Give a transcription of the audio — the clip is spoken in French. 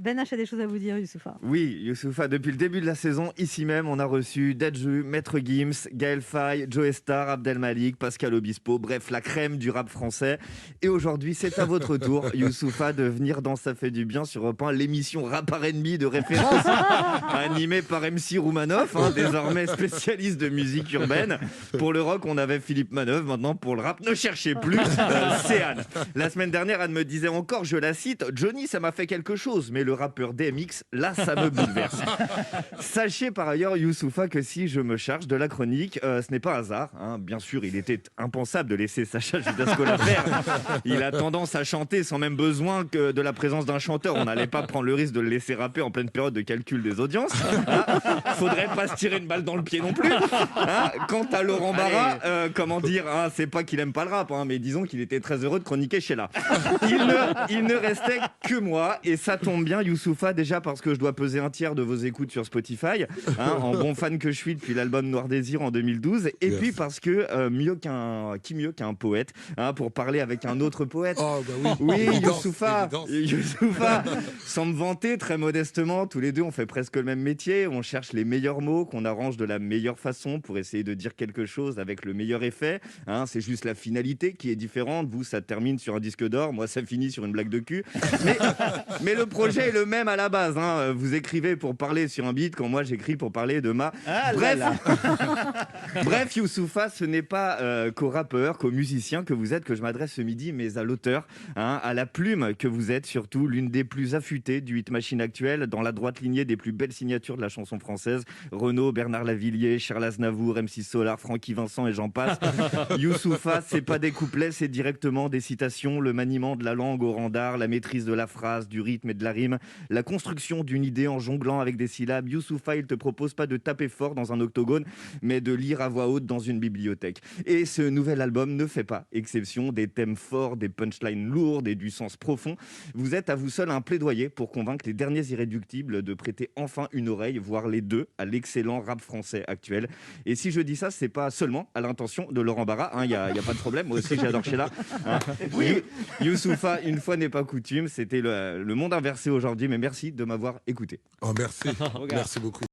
Ben H a des choses à vous dire, Youssoupha. Oui, Youssoupha, depuis le début de la saison, ici même, on a reçu Dadju, Maître Gims, Gaël Faye, Joe Star, Abdel Malik, Pascal Obispo, bref, la crème du rap français. Et aujourd'hui, c'est à votre tour, Youssoupha, de venir dans Ça fait du bien sur Europe 1, l'émission Rap R&B de référence, animée par MC Roumanoff, désormais spécialiste de musique urbaine. Pour le rock, on avait Philippe Manœuvre. Maintenant, pour le rap, ne cherchez plus, c'est Anne. La semaine dernière, Anne me disait encore, je la cite, « Johnny, ça m'a fait quelque chose, mais le rappeur DMX, là, ça me bouleverse. » Sachez par ailleurs, Youssoupha, que si je me charge de la chronique, ce n'est pas un hasard. Bien sûr, il était impensable de laisser Sacha Judasco la faire. Il a tendance à chanter sans même besoin que de la présence d'un chanteur. On n'allait pas prendre le risque de le laisser rapper en pleine période de calcul des audiences. Faudrait pas se tirer une balle dans le pied non plus. Quant à Laurent Barra, comment dire, c'est pas qu'il aime pas le rap, mais disons qu'il était très heureux de chroniquer Sheila. Il ne restait que moi, et ça tombe bien, Youssoupha, déjà parce que je dois peser un tiers de vos écoutes sur Spotify, en bon fan que je suis depuis l'album Noir Désir en 2012, et puis parce que qui mieux qu'un poète pour parler avec un autre poète. Oh, bah oui, oui, évidence, Youssoupha, sans me vanter, très modestement, tous les deux on fait presque le même métier, on cherche les meilleurs mots qu'on arrange de la meilleure façon pour essayer de dire quelque chose avec le meilleur effet. C'est juste la finalité qui est différente. Vous, ça termine sur un disque d'or, moi ça finit sur une blague de cul. Mais le projet est le même à la base. Vous écrivez pour parler sur un beat, quand moi j'écris pour parler de ma... Bref, Youssoupha, ce n'est pas qu'aux rappeurs, qu'aux musiciens que vous êtes que je m'adresse ce midi, mais à l'auteur, à la plume que vous êtes, surtout l'une des plus affûtées du hit machine actuel, dans la droite lignée des plus belles signatures de la chanson française. Renaud, Bernard Lavillier, Charles Aznavour, MC Solar, Francky Vincent et j'en passe. Youssoupha, c'est pas des couplets, c'est directement des citations, le maniement de la langue au rang d'art, la maîtrise de la phrase, du rythme et de la rime, la construction d'une idée en jonglant avec des syllabes. Youssoupha, il te propose pas de taper fort dans un octogone, mais de lire à voix haute dans une bibliothèque. Et ce nouvel album ne fait pas exception, des thèmes forts, des punchlines lourdes et du sens profond. Vous êtes à vous seul un plaidoyer pour convaincre les derniers irréductibles de prêter enfin une oreille, voire les deux, à l'excellent rap français actuel. Et si je dis ça, c'est pas seulement à l'intention de Laurent Barra, y a pas de problème, moi aussi j'adore Sheila. Oui, Youssoupha, une fois n'est pas coutume, c'était le monde inversé aujourd'hui, mais merci de m'avoir écouté. Oh, merci, merci beaucoup.